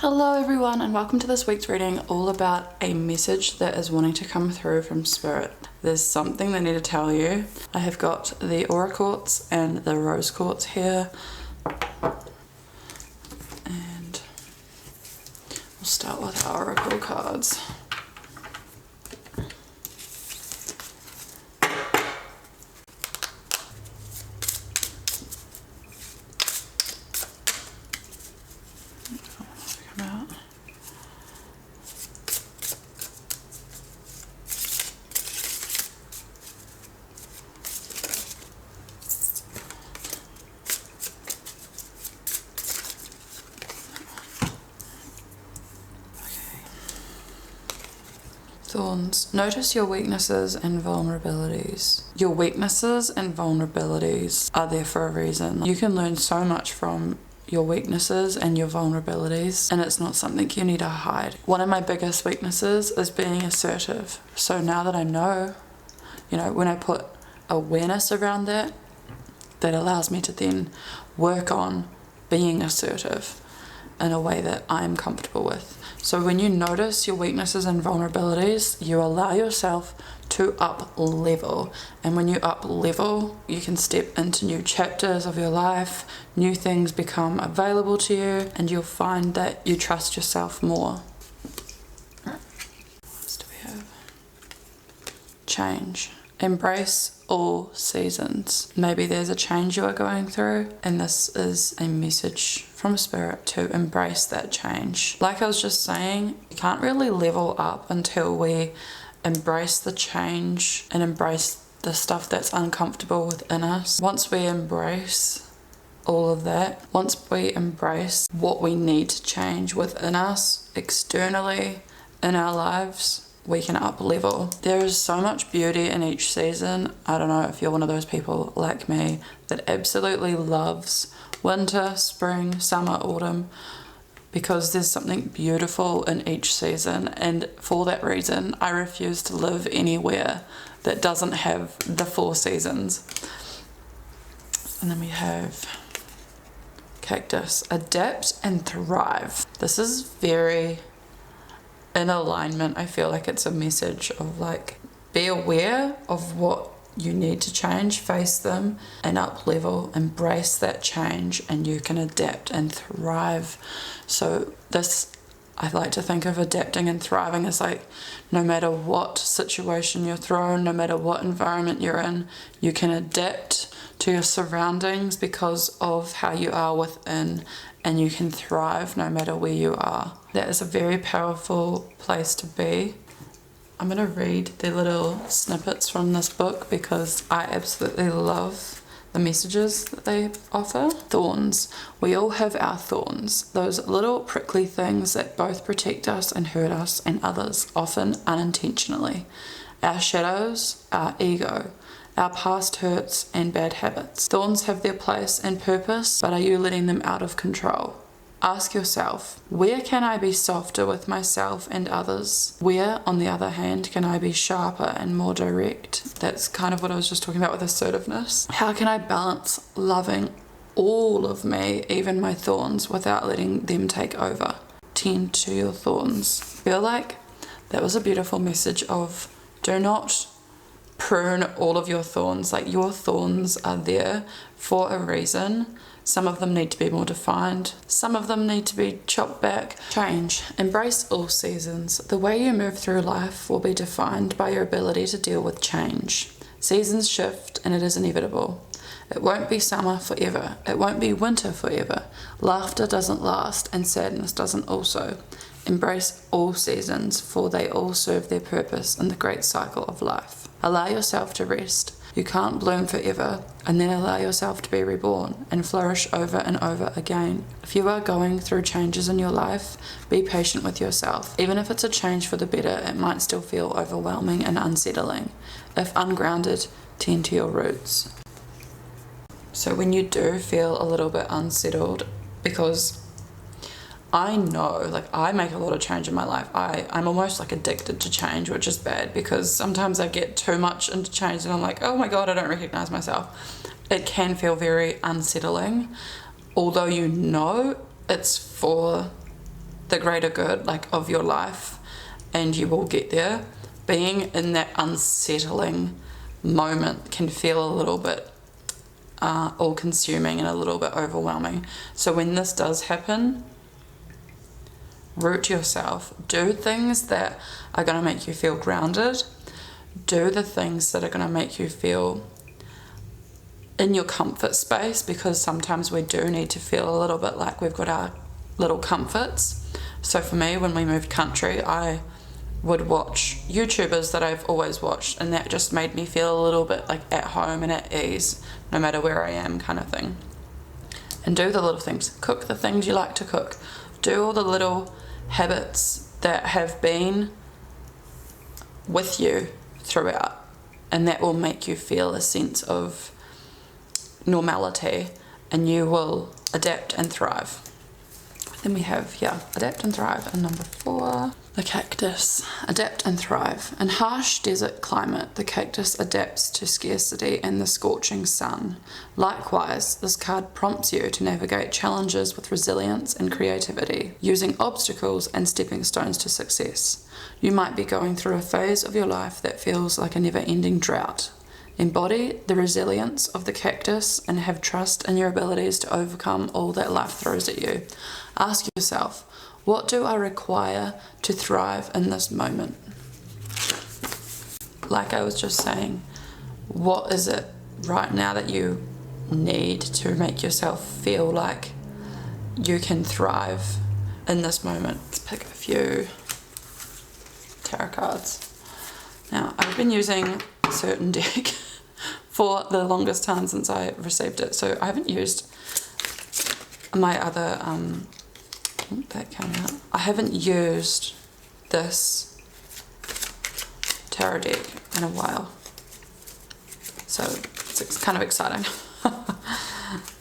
Hello everyone and welcome to this week's reading, all about a message that is wanting to come through from Spirit. There's something they need to tell you. I have got the Aura Quartz and the Rose Quartz here. And we'll start with our Oracle cards. Thorns. Notice your weaknesses and vulnerabilities. Your weaknesses and vulnerabilities are there for a reason. You can learn so much from your weaknesses and your vulnerabilities, and it's not something you need to hide. One of my biggest weaknesses is being assertive. So now that I know, when I put awareness around that, that allows me to then work on being assertive in a way that I'm comfortable with. So when you notice your weaknesses and vulnerabilities, you allow yourself to up level. And when you up level, you can step into new chapters of your life, new things become available to you, and you'll find that you trust yourself more. What else do we have? Change. Embrace all seasons. Maybe there's a change you are going through, and this is a message from Spirit to embrace that change. Like I was just saying, you can't really level up until we embrace the change and embrace the stuff that's uncomfortable within us. Once we embrace all of that, once we embrace what we need to change within us, externally, in our lives, we can up level. There is so much beauty in each season. I don't know if you're one of those people like me that absolutely loves winter, spring, summer, autumn, because there's something beautiful in each season, and for that reason I refuse to live anywhere that doesn't have the 4 seasons. And then we have cactus. Adapt and thrive. This is very in alignment. I feel like it's a message of be aware of what you need to change, face them and up level, embrace that change, and you can adapt and thrive. So this, I like to think of adapting and thriving as no matter what situation you're thrown, no matter what environment you're in, you can adapt to your surroundings because of how you are within, and you can thrive no matter where you are. That is a very powerful place to be. I'm going to read the little snippets from this book because I absolutely love the messages that they offer. Thorns. We all have our thorns, those little prickly things that both protect us and hurt us and others, often unintentionally. Our shadows, our ego, our past hurts and bad habits. Thorns have their place and purpose, but are you letting them out of control? Ask yourself, where can I be softer with myself and others? Where, on the other hand, can I be sharper and more direct? That's kind of what I was just talking about with assertiveness. How can I balance loving all of me, even my thorns, without letting them take over? Tend to your thorns. I feel like that was a beautiful message of do not prune all of your thorns. Your thorns are there for a reason. Some of them need to be more defined. Some of them need to be chopped back. Change. Embrace all seasons. The way you move through life will be defined by your ability to deal with change. Seasons shift and it is inevitable. It won't be summer forever. It won't be winter forever. Laughter doesn't last and sadness doesn't also. Embrace all seasons, for they all serve their purpose in the great cycle of life. Allow yourself to rest. You can't bloom forever, and then allow yourself to be reborn and flourish over and over again. If you are going through changes in your life, be patient with yourself. Even if it's a change for the better, it might still feel overwhelming and unsettling. If ungrounded, tend to your roots. So when you do feel a little bit unsettled, because I know, I make a lot of change in my life. I'm almost addicted to change, which is bad because sometimes I get too much into change and I'm like, oh my God, I don't recognize myself. It can feel very unsettling, although it's for the greater good, like, of your life, and you will get there. Being in that unsettling moment can feel a little bit all-consuming and a little bit overwhelming. So when this does happen, root yourself. Do things that are going to make you feel grounded. Do the things that are going to make you feel in your comfort space, because sometimes we do need to feel a little bit like we've got our little comforts. So for me, when we moved country, I would watch YouTubers that I've always watched, and that just made me feel a little bit like at home and at ease, no matter where I am, kind of thing. And do the little things. Cook the things you like to cook. Do all the little habits that have been with you throughout, and that will make you feel a sense of normality, and you will adapt and thrive. Then we have, adapt and thrive. And number 4, the cactus. Adapt and thrive. In harsh desert climate, the cactus adapts to scarcity and the scorching sun. Likewise, this card prompts you to navigate challenges with resilience and creativity, using obstacles and stepping stones to success. You might be going through a phase of your life that feels like a never-ending drought. Embody the resilience of the cactus and have trust in your abilities to overcome all that life throws at you. Ask yourself, what do I require to thrive in this moment? Like I was just saying, what is it right now that you need to make yourself feel like you can thrive in this moment? Let's pick a few tarot cards. Now, I've been using a certain deck for the longest time since I received it, so I haven't used my other that came out. I haven't used this tarot deck in a while, so it's kind of exciting.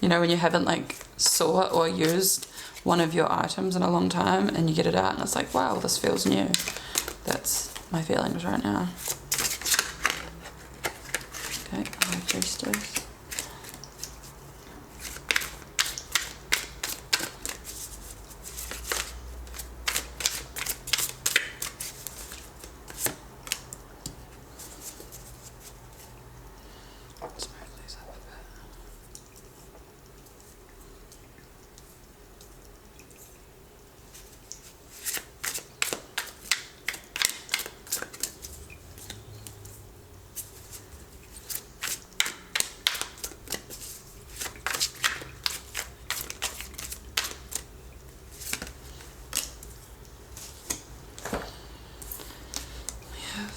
You know, when you haven't like saw or used one of your items in a long time and you get it out and it's like, wow, this feels new. That's my feelings right now. Okay, priestess.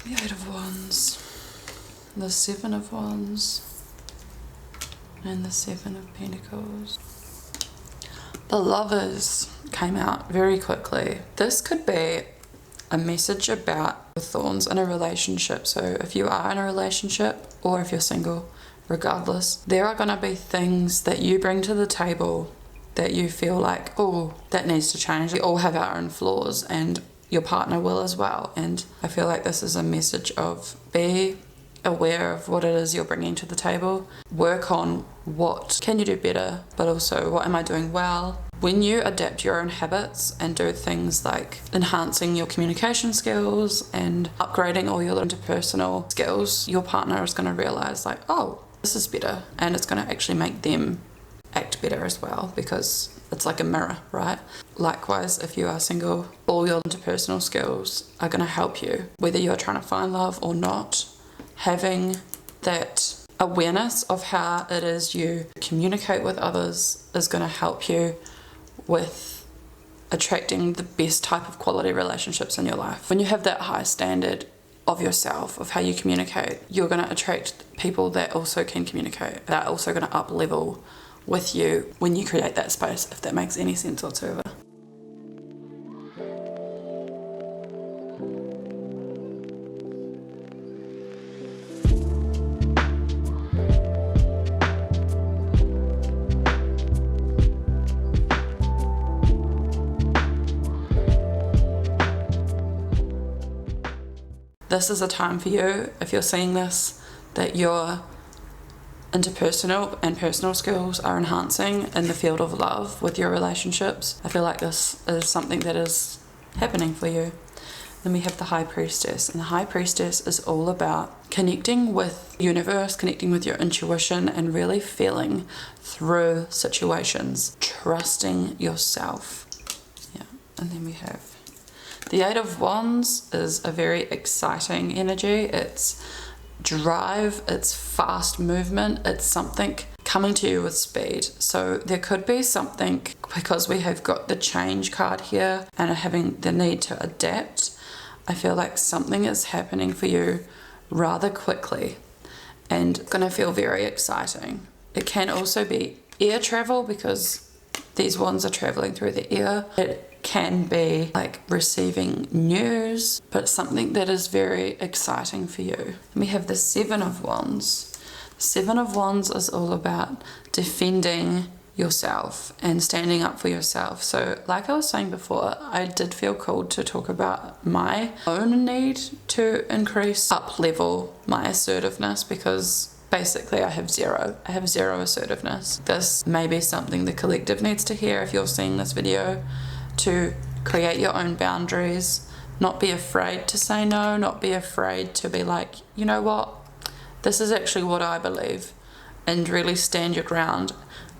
The 8 of Wands, the 7 of Wands, and the 7 of Pentacles. The Lovers came out very quickly. This could be a message about the thorns in a relationship. So if you are in a relationship or if you're single, regardless, there are going to be things that you bring to the table that you feel like, oh, that needs to change. We all have our own flaws, and your partner will as well. And I feel like this is a message of be aware of what it is you're bringing to the table. Work on what can you do better, but also what am I doing well. When you adapt your own habits and do things like enhancing your communication skills and upgrading all your interpersonal skills, your partner is going to realize like, oh, this is better, and it's going to actually make them act better as well, because it's like a mirror, right? Likewise, if you are single, all your interpersonal skills are going to help you, whether you're trying to find love or not. Having that awareness of how it is you communicate with others is going to help you with attracting the best type of quality relationships in your life. When you have that high standard of yourself, of how you communicate, you're going to attract people that also can communicate, that are also going to up level with you when you create that space, if that makes any sense whatsoever. This is a time for you, if you're seeing this, that you're interpersonal and personal skills are enhancing in the field of love with your relationships. I feel like this is something that is happening for you. Then we have the High Priestess, and the High Priestess is all about connecting with the universe, connecting with your intuition, and really feeling through situations, trusting yourself. Yeah, and then we have the Eight of Wands is a very exciting energy. It's drive, it's fast movement, it's something coming to you with speed. So there could be something, because we have got the change card here and are having the need to adapt. I feel like something is happening for you rather quickly and going to feel very exciting. It can also be air travel, because these wands are traveling through the air. It can be like receiving news, but something that is very exciting for you. And we have the Seven of Wands. The Seven of Wands is all about defending yourself and standing up for yourself. So like I was saying before, I did feel called to talk about my own need to increase, up level my assertiveness, because basically I have zero assertiveness. This may be something the collective needs to hear if you're seeing this video, to create your own boundaries, not be afraid to say no, not be afraid to be like, you know what, this is actually what I believe, and really stand your ground.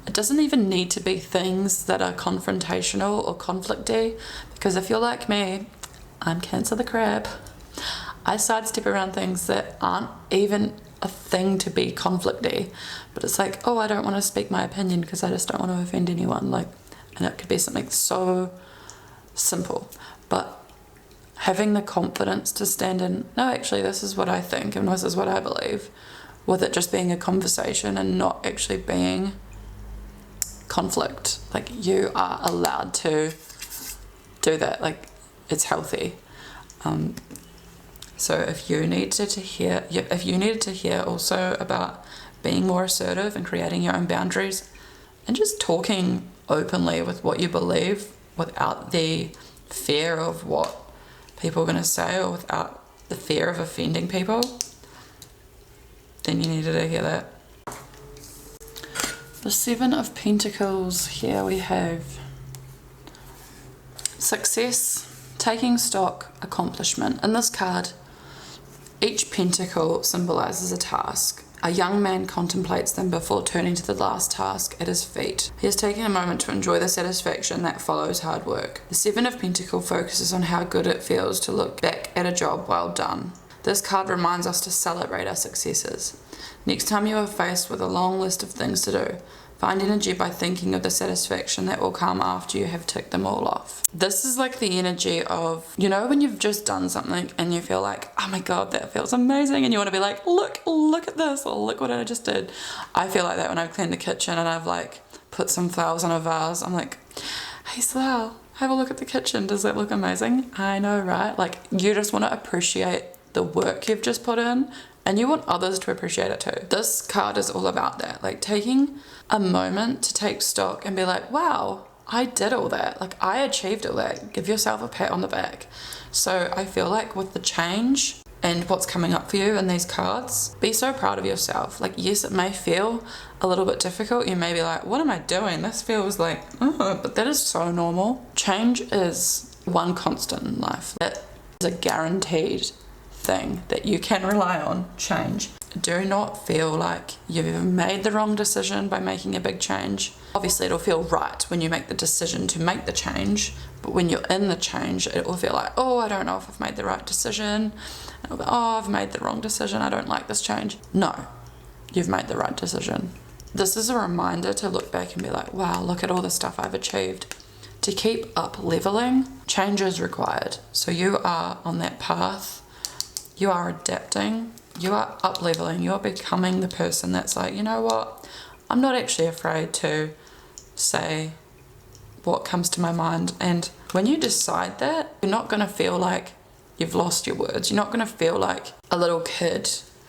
It doesn't even need to be things that are confrontational or conflicty, because if you're like me, I'm Cancer the Crab. I sidestep around things that aren't even a thing to be conflicty, but it's like, oh, I don't want to speak my opinion because I just don't want to offend anyone. Like, and it could be something so simple, but having the confidence to stand in, no, actually this is what I think and this is what I believe, with it just being a conversation and not actually being conflict. Like, you are allowed to do that. Like, it's healthy. So if you needed to hear also about being more assertive and creating your own boundaries and just talking openly with what you believe without the fear of what people are going to say, or without the fear of offending people, then you needed to hear that. The Seven of Pentacles, here we have success, taking stock, accomplishment. In this card, each pentacle symbolizes a task. A young man contemplates them before turning to the last task at his feet. He is taking a moment to enjoy the satisfaction that follows hard work. The Seven of Pentacles focuses on how good it feels to look back at a job well done. This card reminds us to celebrate our successes. Next time you are faced with a long list of things to do, find energy by thinking of the satisfaction that will come after you have ticked them all off. This is like the energy of, you know, when you've just done something and you feel like, oh my God, that feels amazing. And you want to be like, look at this, or look what I just did. I feel like that when I've cleaned the kitchen and I've like put some flowers in a vase. I'm like, hey Slough, have a look at the kitchen. Does that look amazing? I know, right? Like, you just want to appreciate the work you've just put in, and you want others to appreciate it too. This card is all about that, like taking a moment to take stock and be like, wow, I did all that. Like, I achieved all that. Give yourself a pat on the back. So I feel like with the change and what's coming up for you in these cards, be so proud of yourself. Like, yes, it may feel a little bit difficult. You may be like, what am I doing? This feels like, but that is so normal. Change is one constant in life. It is a guaranteed thing that you can rely on. Change. Do not feel like you've made the wrong decision by making a big change. Obviously it'll feel right when you make the decision to make the change, but when you're in the change, it will feel like, oh, I don't know if I've made the right decision. And be, oh, I've made the wrong decision. I don't like this change. No, you've made the right decision. This is a reminder to look back and be like, wow, look at all the stuff I've achieved. To keep up leveling, change is required. So you are on that path. You are adapting, you are up-leveling, you are becoming the person that's like, you know what, I'm not actually afraid to say what comes to my mind. And when you decide that, you're not going to feel like you've lost your words. You're not going to feel like a little kid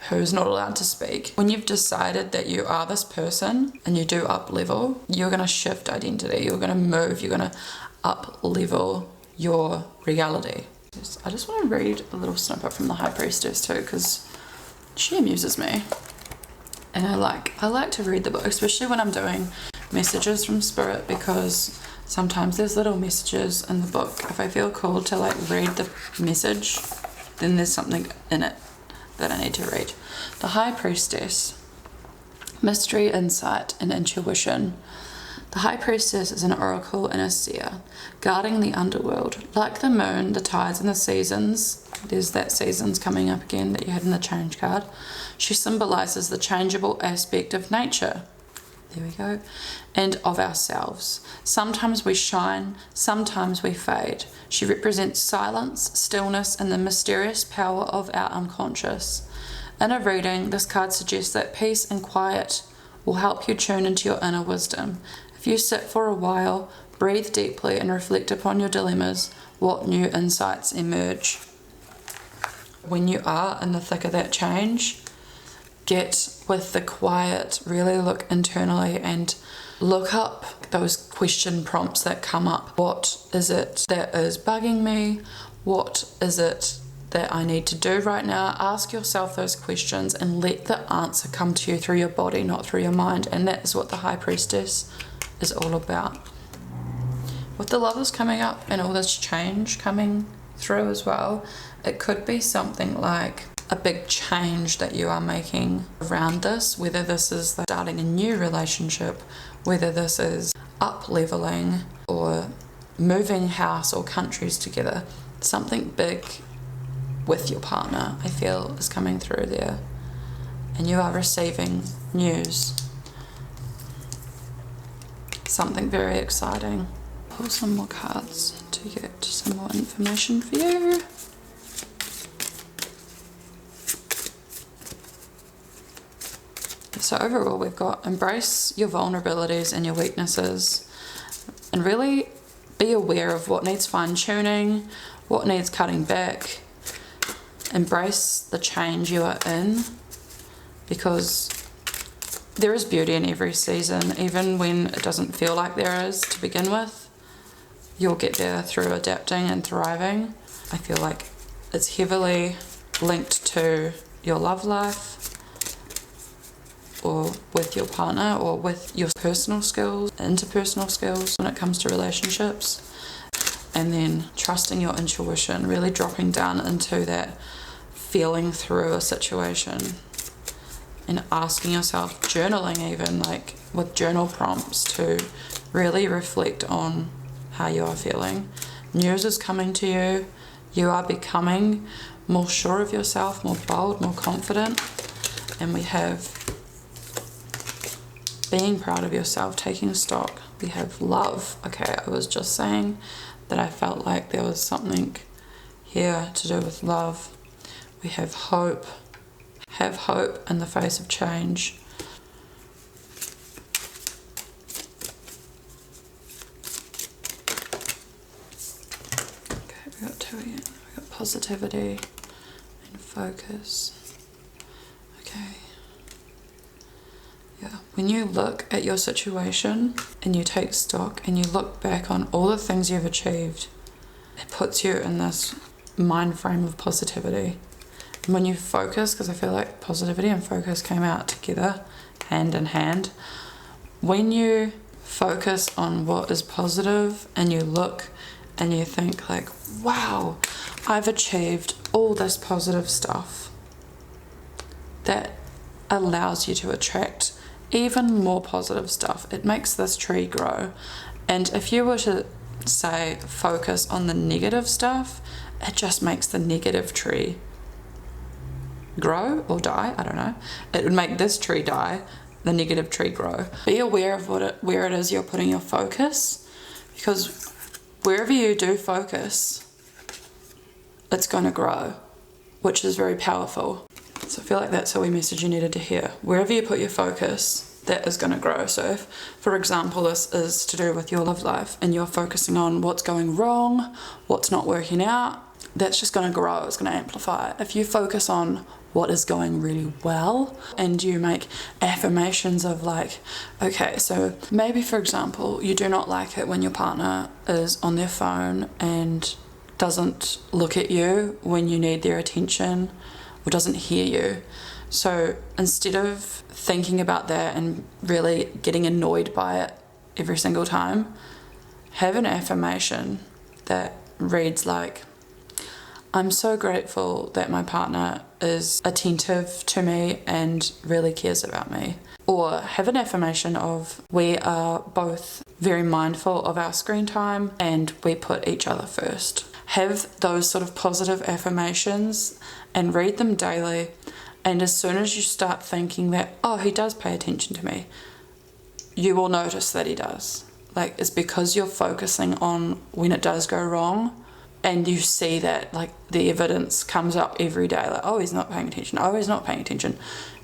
who's not allowed to speak. When you've decided that you are this person and you do up-level, you're going to shift identity, you're going to move, you're going to up-level your reality. I just want to read a little snippet from the High Priestess too, because she amuses me. And I like to read the book, especially when I'm doing messages from spirit, because sometimes there's little messages in the book. If I feel called to like read the message, then there's something in it that I need to read. The High Priestess. Mystery, insight, and intuition. The High Priestess is an oracle and a seer, guarding the underworld. Like the moon, the tides, and the seasons, there's that seasons coming up again that you had in the change card, she symbolises the changeable aspect of nature. There we go. And of ourselves. Sometimes we shine, sometimes we fade. She represents silence, stillness, and the mysterious power of our unconscious. In a reading, this card suggests that peace and quiet will help you tune into your inner wisdom. If you sit for a while, breathe deeply, and reflect upon your dilemmas, what new insights emerge. When you are in the thick of that change, get with the quiet, really look internally and look up those question prompts that come up. What is it that is bugging me? What is it that I need to do right now? Ask yourself those questions and let the answer come to you through your body, not through your mind. And that is what the High Priestess is all about. With the Lovers coming up and all this change coming through as well, it could be something like a big change that you are making around this, whether this is like starting a new relationship, whether this is up leveling or moving house or countries together. Something big with your partner, I feel, is coming through there, and you are receiving news, something very exciting. Pull some more cards to get some more information for you. So overall, we've got embrace your vulnerabilities and your weaknesses, and really be aware of what needs fine-tuning, what needs cutting back. Embrace the change you are in, because there is beauty in every season, even when it doesn't feel like there is to begin with. You'll get there through adapting and thriving. I feel like it's heavily linked to your love life, or with your partner, or with your personal skills, interpersonal skills when it comes to relationships. And then trusting your intuition, really dropping down into that feeling through a situation and asking yourself, journaling even, like with journal prompts, to really reflect on how you are feeling. News is coming to you. You are becoming more sure of yourself, more bold, more confident. And we have being proud of yourself, taking stock. We have love. Okay, I was just saying that I felt like there was something here to do with love. We have hope. Have hope in the face of change. Okay, we got two again. We got positivity and focus. Okay. Yeah. When you look at your situation and you take stock and you look back on all the things you've achieved, it puts you in this mind frame of positivity. And when you focus, because I feel like positivity and focus came out together, hand in hand. When you focus on what is positive and you look and you think like, wow, I've achieved all this positive stuff, that allows you to attract even more positive stuff. It makes this tree grow. And if you were to say focus on the negative stuff, it just makes the negative tree grow or die. I don't know. It would make this tree die, the negative tree grow. Be aware of where it is you're putting your focus, because wherever you do focus, it's going to grow, which is very powerful. So I feel like that's a wee message you needed to hear. Wherever you put your focus, that is going to grow. So if, for example, this is to do with your love life and you're focusing on what's going wrong, what's not working out, that's just going to grow. It's going to amplify. If you focus on what is going really well and you make affirmations of like, okay, so maybe, for example, you do not like it when your partner is on their phone and doesn't look at you when you need their attention, or doesn't hear you. So instead of thinking about that and really getting annoyed by it every single time, have an affirmation that reads like, I'm so grateful that my partner is attentive to me and really cares about me. Or have an affirmation of, we are both very mindful of our screen time and we put each other first. Have those sort of positive affirmations and read them daily. And as soon as you start thinking that, oh, he does pay attention to me, you will notice that he does. Like, it's because you're focusing on when it does go wrong. And you see that, like, the evidence comes up every day, like, oh, he's not paying attention, oh, he's not paying attention.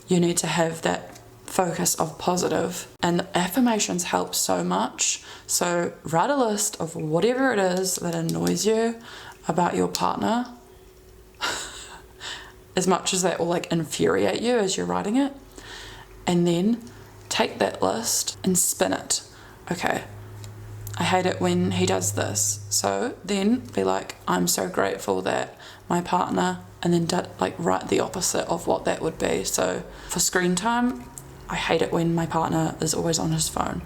You need to have that focus of positive. And the affirmations help so much. So write a list of whatever it is that annoys you about your partner, as much as that will, like, infuriate you as you're writing it. And then take that list and spin it. Okay, I hate it when he does this. So then be like, I'm so grateful that my partner, and then write the opposite of what that would be. So for screen time, I hate it when my partner is always on his phone.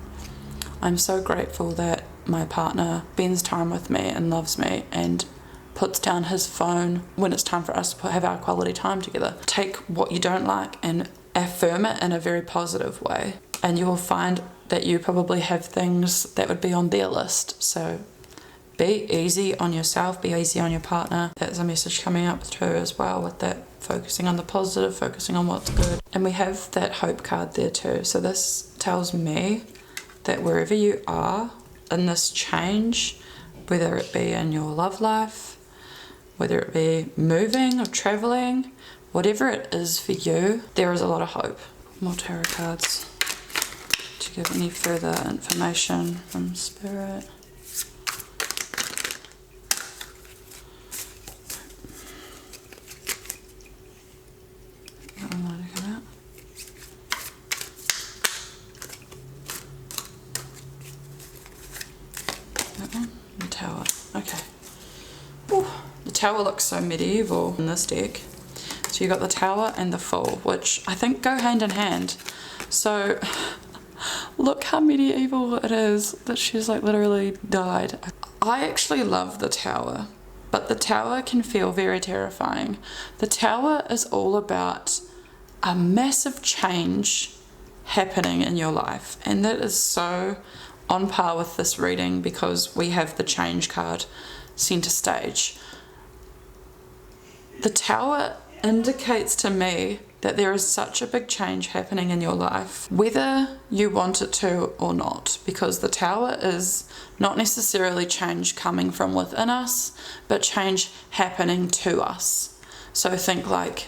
I'm so grateful that my partner spends time with me and loves me and puts down his phone when it's time for us to have our quality time together. Take what you don't like and affirm it in a very positive way. And you will find that you probably have things that would be on their list. So be easy on yourself, be easy on your partner. That's a message coming up too as well, with that focusing on the positive, focusing on what's good. And we have that hope card there too. So this tells me that wherever you are in this change, whether it be in your love life, whether it be moving or traveling, whatever it is for you, there is a lot of hope. More tarot cards to give any further information from Spirit. That one might have come out. That one? The Tower. Okay. Ooh, the Tower looks so medieval in this deck. So you got the Tower and the Fool, which I think go hand in hand. So look how medieval it is that she's like literally died. I actually love the Tower, but the Tower can feel very terrifying. The Tower is all about a massive change happening in your life, and that is so on par with this reading because we have the change card center stage. The Tower indicates to me that there is such a big change happening in your life, whether you want it to or not, because the Tower is not necessarily change coming from within us, but change happening to us. So think like,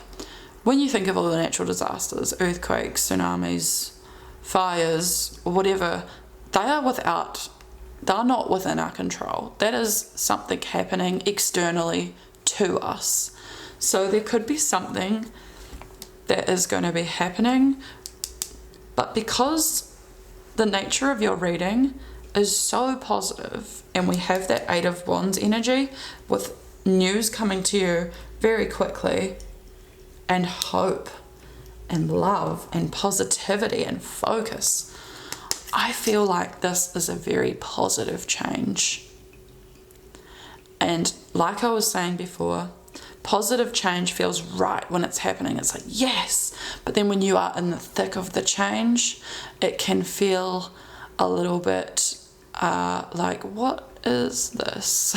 when you think of all the natural disasters, earthquakes, tsunamis, fires, whatever, they are not within our control. That is something happening externally to us. So there could be something that is going to be happening, but because the nature of your reading is so positive, and we have that Eight of Wands energy with news coming to you very quickly, and hope and love and positivity and focus, I feel like this is a very positive change. And like I was saying before, positive change feels right when it's happening. It's like, yes. But then when you are in the thick of the change, it can feel a little bit like, what is this?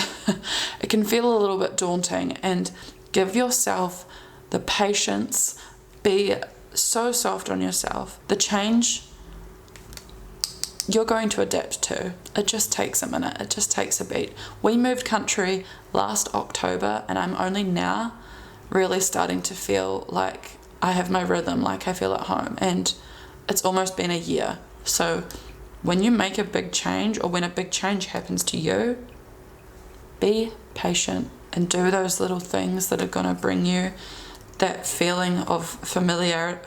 It can feel a little bit daunting, and give yourself the patience. Be so soft on yourself. The change you're going to adapt to. It just takes a minute. It just takes a beat. We moved country last October, and I'm only now really starting to feel like I have my rhythm, like I feel at home, and it's almost been a year. So when you make a big change, or when a big change happens to you, be patient and do those little things that are going to bring you that feeling of familiar.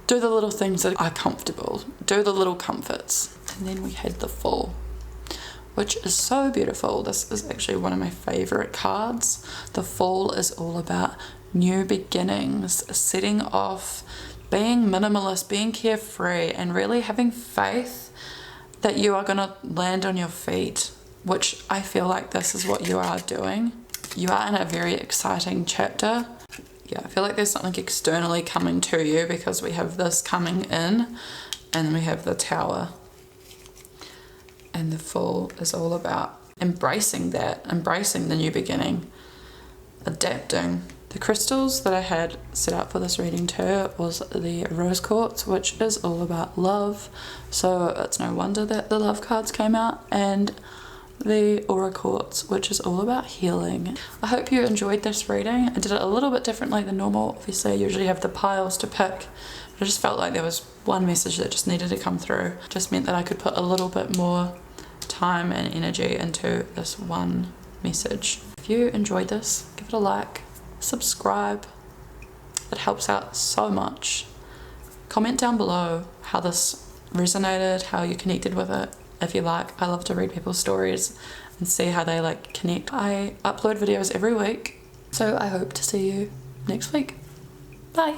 Do the little things that are comfortable. Do the little comforts. And then we had the Fool, which is so beautiful. This is actually one of my favorite cards. The Fool is all about new beginnings, setting off, being minimalist, being carefree, and really having faith that you are going to land on your feet, which I feel like this is what you are doing. You are in a very exciting chapter. Yeah, I feel like there's something externally coming to you, because we have this coming in, and then we have the Tower. And the Fool is all about embracing that, embracing the new beginning, adapting. The crystals that I had set up for this reading too was the Rose Quartz, which is all about love. So it's no wonder that the love cards came out. And the Aura Quartz, which is all about healing. I hope you enjoyed this reading. I did it a little bit differently than normal. Obviously I usually have the piles to pick, but I just felt like there was one message that just needed to come through. It just meant that I could put a little bit more time and energy into this one message. If you enjoyed this, give it a like, subscribe. It helps out so much. Comment down below how this resonated, how you connected with it. If you like, I love to read people's stories and see how they like connect. I upload videos every week, so I hope to see you next week. Bye.